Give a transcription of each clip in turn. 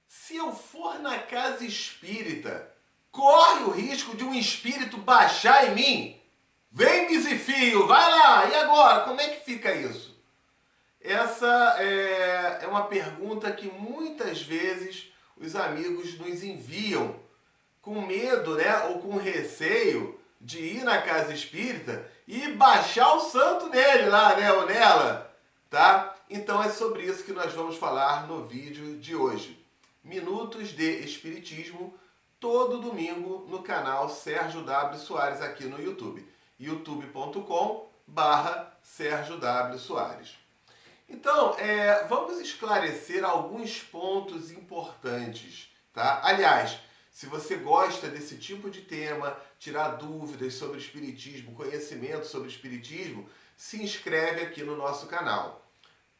Se eu for na casa espírita, corre o risco de um espírito baixar em mim? Vem, Misifio, vai lá! E agora, como é que fica isso? Essa é uma pergunta que muitas vezes os amigos nos enviam com medo, né, ou com receio de ir na casa espírita e baixar o santo nele lá, né, ou nela, tá? Então é sobre isso que nós vamos falar no vídeo de hoje. Minutos de Espiritismo, todo domingo no canal Sérgio W. Soares aqui no YouTube. youtube.com/Sérgio W. Soares. Então, vamos esclarecer alguns pontos importantes, tá? Aliás, se você gosta desse tipo de tema, tirar dúvidas sobre espiritismo, conhecimento sobre espiritismo, se inscreve aqui no nosso canal.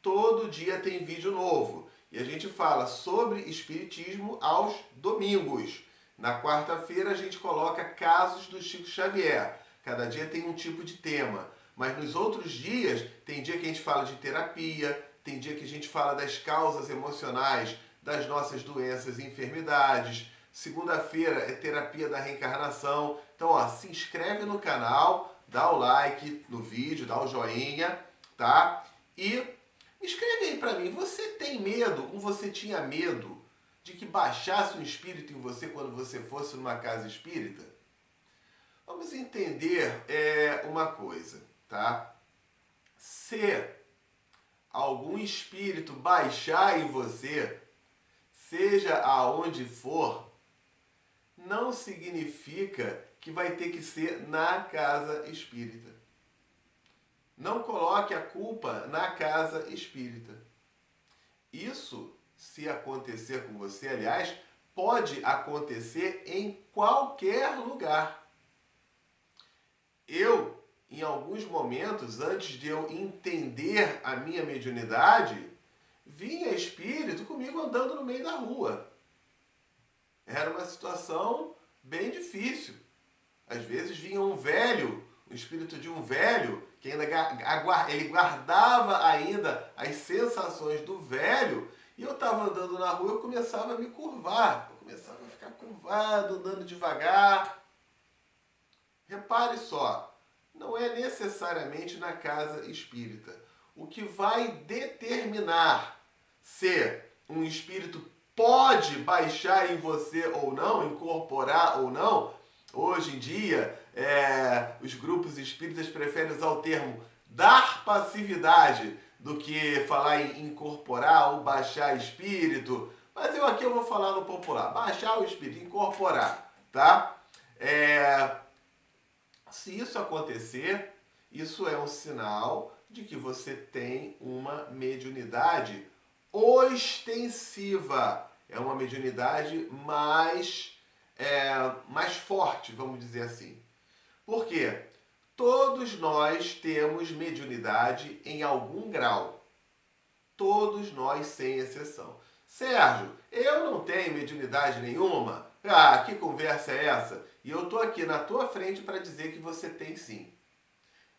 Todo dia tem vídeo novo e a gente fala sobre espiritismo aos domingos. Na quarta-feira a gente coloca casos do Chico Xavier. Cada dia tem um tipo de tema. Mas nos outros dias, tem dia que a gente fala de terapia, tem dia que a gente fala das causas emocionais das nossas doenças e enfermidades. Segunda-feira é terapia da reencarnação. Então, ó, se inscreve no canal, dá o like no vídeo, dá o joinha, tá? E escreve aí pra mim, você tem medo, ou você tinha medo de que baixasse um espírito em você quando você fosse numa casa espírita? Vamos entender uma coisa, tá? Se algum espírito baixar em você, seja aonde for, não significa que vai ter que ser na casa espírita. Não coloque a culpa na casa espírita. Isso, se acontecer com você, aliás, pode acontecer em qualquer lugar. Eu, em alguns momentos, antes de eu entender a minha mediunidade, vinha espírito comigo andando no meio da rua. Era uma situação bem difícil. Às vezes vinha um velho, o espírito de um velho, que ainda ele guardava ainda as sensações do velho, e eu estava andando na rua e eu começava a me curvar. Eu começava a ficar curvado, andando devagar. Repare só, não é necessariamente na casa espírita. O que vai determinar se um espírito pode baixar em você ou não, incorporar ou não, hoje em dia os grupos espíritas preferem usar o termo dar passividade do que falar em incorporar ou baixar espírito, mas eu vou falar no popular, baixar o espírito, incorporar, tá? Se isso acontecer, isso é um sinal de que você tem uma mediunidade ostensiva. É uma mediunidade mais forte, vamos dizer assim. Por quê? Todos nós temos mediunidade em algum grau. Todos nós, sem exceção. Sérgio, eu não tenho mediunidade nenhuma? Ah, que conversa é essa? E eu estou aqui na tua frente para dizer que você tem sim.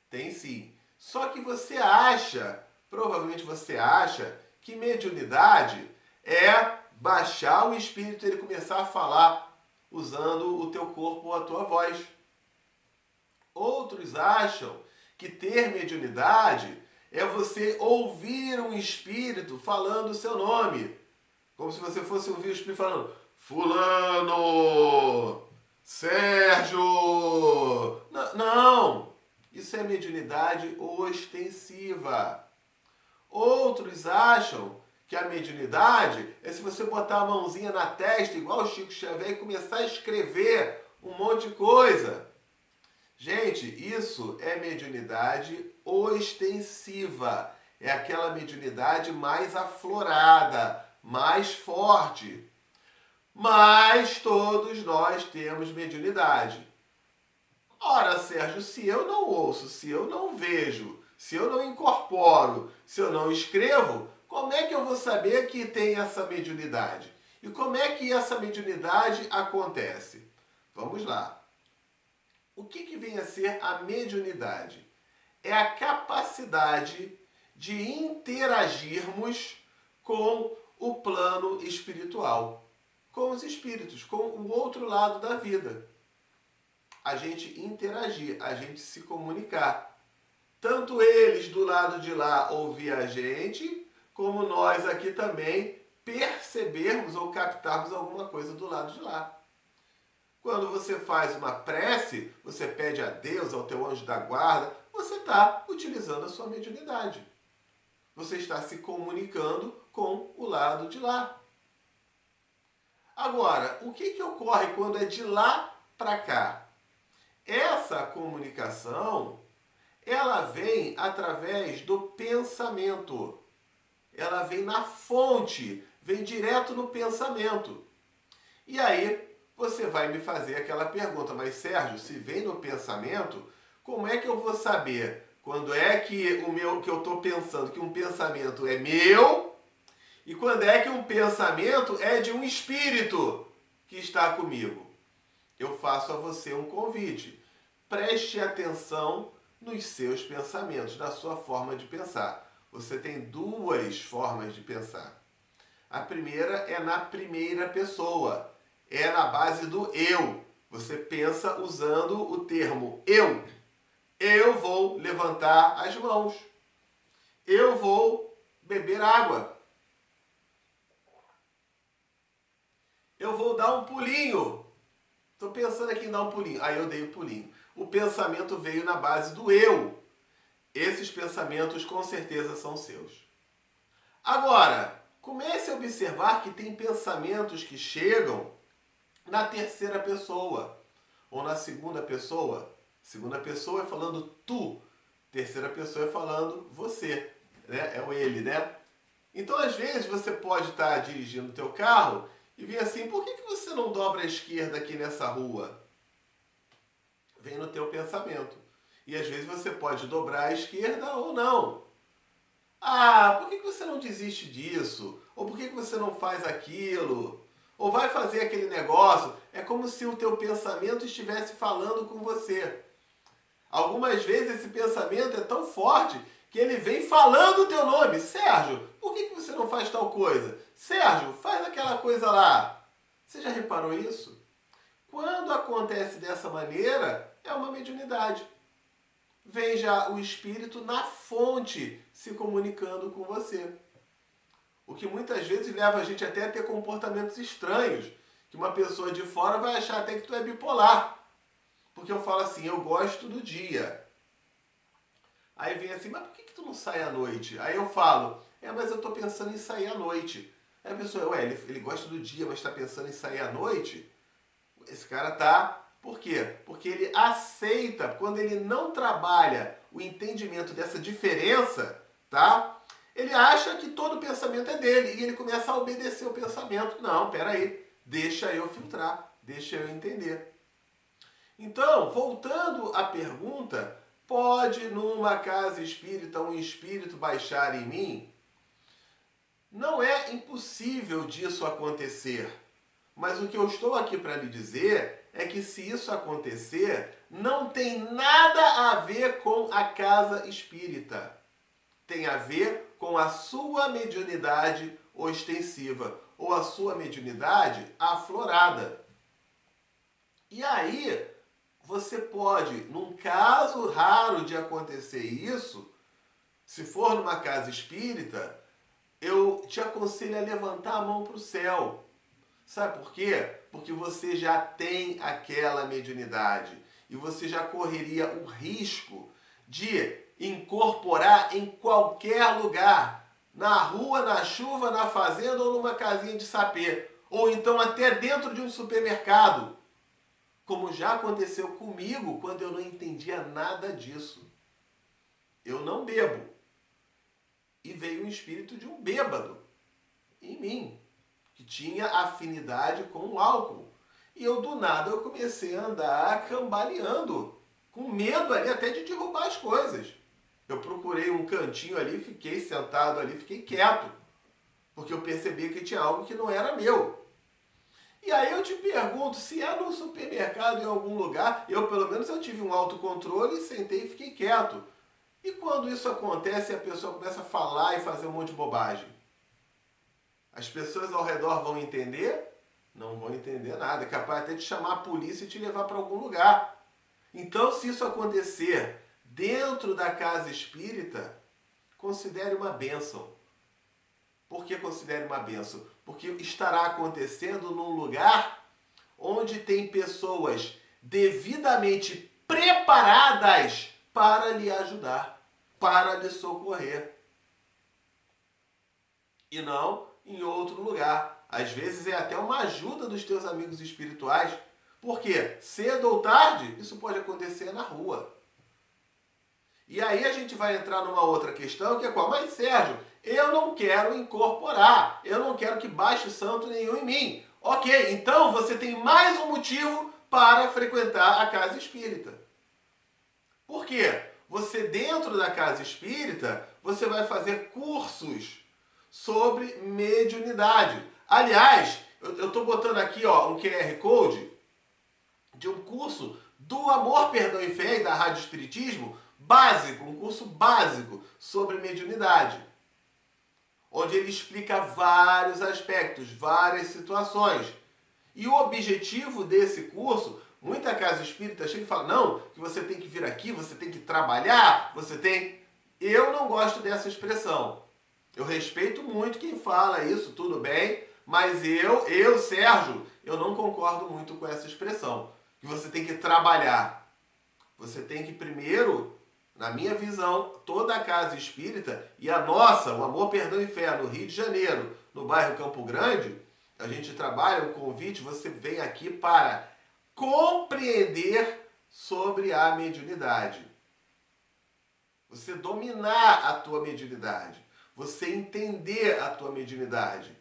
Tem sim. Só que você acha, provavelmente você acha, que mediunidade é baixar o espírito e ele começar a falar usando o teu corpo ou a tua voz. Outros acham que ter mediunidade é você ouvir um espírito falando o seu nome. Como se você fosse ouvir o espírito falando Fulano, Sérgio. Não, isso é mediunidade ostensiva. Outros acham que a mediunidade é se você botar a mãozinha na testa, igual o Chico Xavier, e começar a escrever um monte de coisa. Gente, isso é mediunidade ostensiva. É aquela mediunidade mais aflorada, mais forte. Mas todos nós temos mediunidade. Ora, Sérgio, se eu não ouço, se eu não vejo, se eu não incorporo, se eu não escrevo, como é que eu vou saber que tem essa mediunidade? E como é que essa mediunidade acontece? Vamos lá. O que vem a ser a mediunidade? É a capacidade de interagirmos com o plano espiritual, com os espíritos, com o outro lado da vida. A gente interagir, a gente se comunicar. Tanto eles do lado de lá ouvir a gente, como nós aqui também percebermos ou captarmos alguma coisa do lado de lá. Quando você faz uma prece, você pede a Deus, ao teu anjo da guarda, você está utilizando a sua mediunidade. Você está se comunicando com o lado de lá. Agora, o que ocorre quando é de lá para cá? Essa comunicação, ela vem através do pensamento. Ela vem na fonte, vem direto no pensamento. E aí, você vai me fazer aquela pergunta, mas Sérgio, se vem no pensamento, como é que eu vou saber quando é que que eu estou pensando que um pensamento é meu e quando é que um pensamento é de um espírito que está comigo? Eu faço a você um convite. Preste atenção nos seus pensamentos, na sua forma de pensar. Você tem duas formas de pensar. A primeira é na primeira pessoa. É na base do eu. Você pensa usando o termo eu. Eu vou levantar as mãos. Eu vou beber água. Eu vou dar um pulinho. Estou pensando aqui em dar um pulinho. Aí eu dei o pulinho. O pensamento veio na base do eu. Esses pensamentos com certeza são seus. Agora, comece a observar que tem pensamentos que chegam na terceira pessoa ou na segunda pessoa. Segunda pessoa é falando tu, terceira pessoa é falando você, né? É o ele, né? Então, às vezes, você pode estar dirigindo o teu carro e vir assim, por que você não dobra à esquerda aqui nessa rua? Vem no teu pensamento. E às vezes você pode dobrar à esquerda ou não. Ah, por que você não desiste disso? Ou por que você não faz aquilo? Ou vai fazer aquele negócio? É como se o teu pensamento estivesse falando com você. Algumas vezes esse pensamento é tão forte que ele vem falando o teu nome. Sérgio, por que você não faz tal coisa? Sérgio, faz aquela coisa lá. Você já reparou isso? Quando acontece dessa maneira, é uma mediunidade. Vem já o espírito na fonte se comunicando com você. O que muitas vezes leva a gente até a ter comportamentos estranhos, que uma pessoa de fora vai achar até que tu é bipolar. Porque eu falo assim, eu gosto do dia. Aí vem assim, mas por que tu não sai à noite? Aí eu falo, mas eu estou pensando em sair à noite. Aí a pessoa, ele gosta do dia, mas está pensando em sair à noite? Esse cara tá... Por quê? Porque ele aceita, quando ele não trabalha o entendimento dessa diferença, tá? Ele acha que todo pensamento é dele e ele começa a obedecer o pensamento. Não, peraí, deixa eu filtrar, deixa eu entender. Então, voltando à pergunta, pode numa casa espírita um espírito baixar em mim? Não é impossível disso acontecer. Mas o que eu estou aqui para lhe dizer é que se isso acontecer, não tem nada a ver com a casa espírita. Tem a ver com a sua mediunidade ostensiva ou a sua mediunidade aflorada. E aí, você pode, num caso raro de acontecer isso, se for numa casa espírita, eu te aconselho a levantar a mão para o céu. Sabe por quê? Porque você já tem aquela mediunidade e você já correria o risco de incorporar em qualquer lugar, na rua, na chuva, na fazenda ou numa casinha de sapê, ou então até dentro de um supermercado, como já aconteceu comigo quando eu não entendia nada disso. Eu não bebo. E veio um espírito de um bêbado em mim, que tinha afinidade com o álcool. E eu, do nada, eu comecei a andar cambaleando, com medo ali até de derrubar as coisas. Eu procurei um cantinho ali, fiquei sentado ali, fiquei quieto, porque eu percebi que tinha algo que não era meu. E aí eu te pergunto, se é no supermercado, em algum lugar, pelo menos eu tive um autocontrole, sentei e fiquei quieto. E quando isso acontece, a pessoa começa a falar e fazer um monte de bobagem? As pessoas ao redor vão entender? Não vão entender nada. É capaz até de chamar a polícia e te levar para algum lugar. Então, se isso acontecer dentro da casa espírita, considere uma bênção. Por que considere uma bênção? Porque estará acontecendo num lugar onde tem pessoas devidamente preparadas para lhe ajudar, para lhe socorrer. E não em outro lugar. Às vezes é até uma ajuda dos teus amigos espirituais. Porque cedo ou tarde, isso pode acontecer na rua. E aí a gente vai entrar numa outra questão, que é qual? Mas Sérgio, eu não quero incorporar, eu não quero que baixe santo nenhum em mim. Ok, então você tem mais um motivo para frequentar a casa espírita. Por quê? Você dentro da casa espírita, você vai fazer cursos sobre mediunidade. Aliás, eu estou botando aqui um QR Code de um curso do Amor, Perdão e Fé da Rádio Espiritismo, básico, um curso básico sobre mediunidade, onde ele explica vários aspectos, várias situações. E o objetivo desse curso, muita casa espírita chega e fala, não, que você tem que vir aqui, você tem que trabalhar, você tem... Eu não gosto dessa expressão. Eu respeito muito quem fala isso, tudo bem, mas eu, Sérgio, eu não concordo muito com essa expressão. Que você tem que trabalhar. Você tem que primeiro, na minha visão, toda a casa espírita e a nossa, o Amor, Perdão e Fé, no Rio de Janeiro, no bairro Campo Grande, a gente trabalha um convite, você vem aqui para compreender sobre a mediunidade. Você dominar a tua mediunidade. Você entender a tua mediunidade.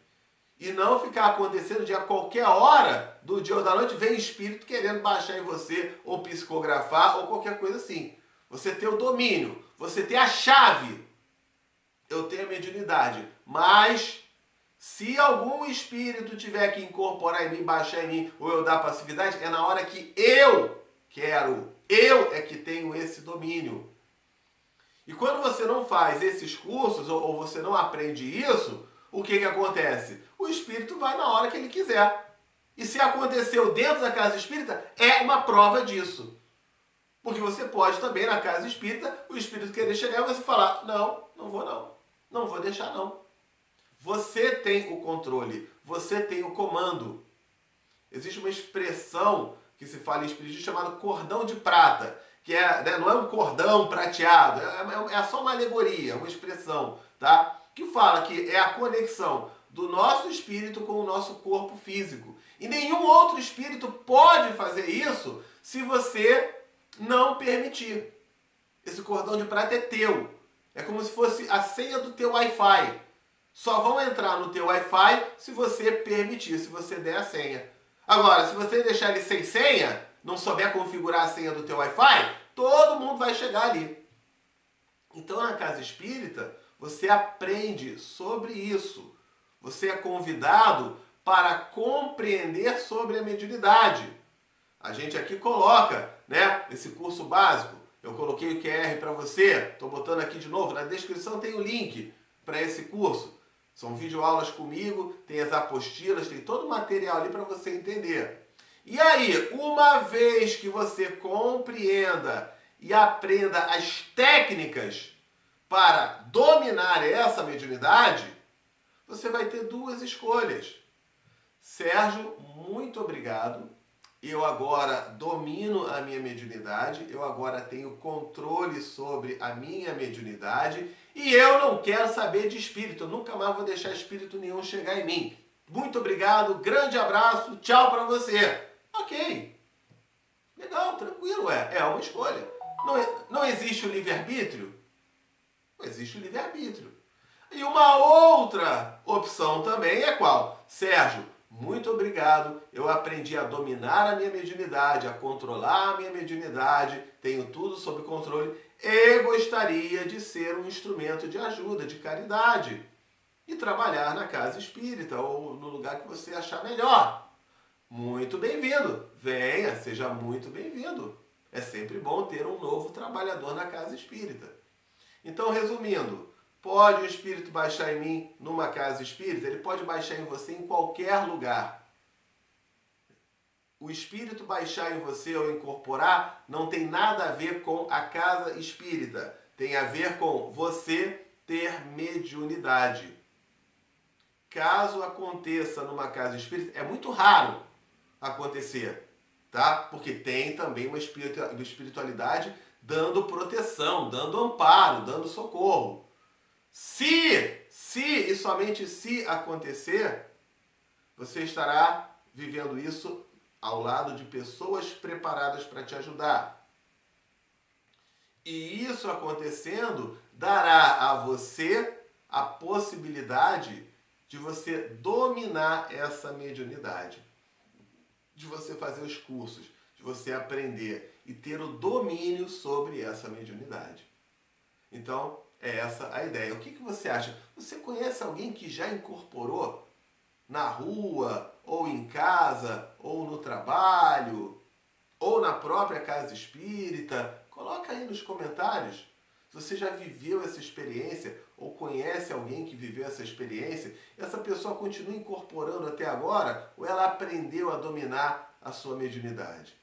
E não ficar acontecendo de a qualquer hora do dia ou da noite vem espírito querendo baixar em você, ou psicografar, ou qualquer coisa assim. Você ter o domínio, você ter a chave. Eu tenho a mediunidade. Mas, se algum espírito tiver que incorporar em mim, baixar em mim, ou eu dar passividade, é na hora que eu quero. Eu é que tenho esse domínio. E quando você não faz esses cursos, ou você não aprende isso, o que acontece? O espírito vai na hora que ele quiser. E se aconteceu dentro da casa espírita, é uma prova disso. Porque você pode também, na casa espírita, o espírito querer chegar e você falar, não, não vou não. Não vou deixar não. Você tem o controle, você tem o comando. Existe uma expressão que se fala em espiritismo chamada cordão de prata, que não é um cordão prateado, é só uma alegoria, uma expressão, tá? Que fala que é a conexão do nosso espírito com o nosso corpo físico. E nenhum outro espírito pode fazer isso se você não permitir. Esse cordão de prata é teu. É como se fosse a senha do teu Wi-Fi. Só vão entrar no teu Wi-Fi se você permitir, se você der a senha. Agora, se você deixar ele sem senha, não souber configurar a senha do teu Wi-Fi, todo mundo vai chegar ali. Então, na casa espírita, você aprende sobre isso. Você é convidado para compreender sobre a mediunidade. A gente aqui coloca, esse curso básico. Eu coloquei o QR para você. Estou botando aqui de novo. Na descrição tem o link para esse curso. São videoaulas comigo, tem as apostilas, tem todo o material ali para você entender. E aí, uma vez que você compreenda e aprenda as técnicas para dominar essa mediunidade, você vai ter duas escolhas. Sérgio, muito obrigado. Eu agora domino a minha mediunidade, eu agora tenho controle sobre a minha mediunidade e eu não quero saber de espírito, eu nunca mais vou deixar espírito nenhum chegar em mim. Muito obrigado, grande abraço, tchau pra você. Ok, legal, tranquilo, é uma escolha. Não existe o livre-arbítrio? Não existe o livre-arbítrio. E uma outra opção também é qual? Sérgio, muito obrigado, eu aprendi a dominar a minha mediunidade, a controlar a minha mediunidade, tenho tudo sob controle e gostaria de ser um instrumento de ajuda, de caridade e trabalhar na casa espírita ou no lugar que você achar melhor. Muito bem-vindo, venha, seja muito bem-vindo. É sempre bom ter um novo trabalhador na casa espírita. Então, resumindo, Pode o espírito baixar em mim numa casa espírita? Ele pode baixar em você em qualquer lugar. O espírito baixar em você ou incorporar não tem nada a ver com a casa espírita. Tem a ver com você ter mediunidade. Caso aconteça numa casa espírita, é muito raro acontecer, tá? Porque tem também uma espiritualidade dando proteção, dando amparo, dando socorro. Se e somente se acontecer, você estará vivendo isso ao lado de pessoas preparadas para te ajudar. E isso acontecendo dará a você a possibilidade de você dominar essa mediunidade, de você fazer os cursos, de você aprender e ter o domínio sobre essa mediunidade. Então, é essa a ideia. O que você acha? Você conhece alguém que já incorporou na rua, ou em casa, ou no trabalho, ou na própria casa espírita? Coloca aí nos comentários se você já viveu essa experiência ou conhece alguém que viveu essa experiência. Essa pessoa continua incorporando até agora ou ela aprendeu a dominar a sua mediunidade?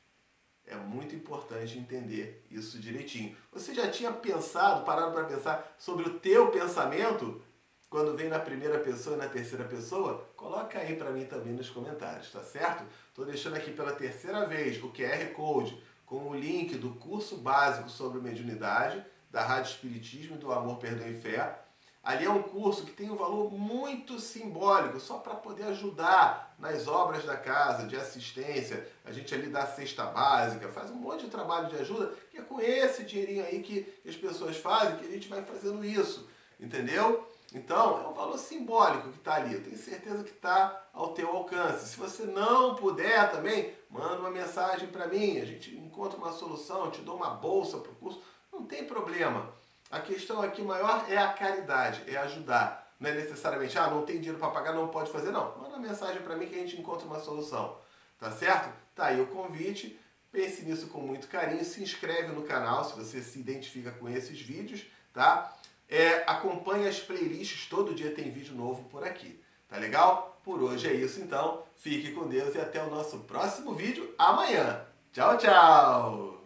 É muito importante entender isso direitinho. Você já tinha parado para pensar sobre o teu pensamento quando vem na primeira pessoa e na terceira pessoa? Coloca aí para mim também nos comentários, tá certo? Estou deixando aqui pela terceira vez o QR Code com o link do curso básico sobre mediunidade, da Rádio Espiritismo e do Amor, Perdão e Fé. Ali é um curso que tem um valor muito simbólico, só para poder ajudar nas obras da casa, de assistência. A gente ali dá a cesta básica, faz um monte de trabalho de ajuda, que é com esse dinheirinho aí que as pessoas fazem, que a gente vai fazendo isso, entendeu? Então, é um valor simbólico que está ali. Eu tenho certeza que está ao teu alcance. Se você não puder também, manda uma mensagem para mim. A gente encontra uma solução, eu te dou uma bolsa para o curso. Não tem problema. A questão aqui maior é a caridade, é ajudar. Não é necessariamente, não tem dinheiro para pagar, não pode fazer. Não, manda uma mensagem para mim que a gente encontra uma solução. Tá certo? Tá aí o convite. Pense nisso com muito carinho. Se inscreve no canal se você se identifica com esses vídeos, tá? Acompanhe as playlists, todo dia tem vídeo novo por aqui. Tá legal? Por hoje é isso então. Fique com Deus e até o nosso próximo vídeo amanhã. Tchau, tchau!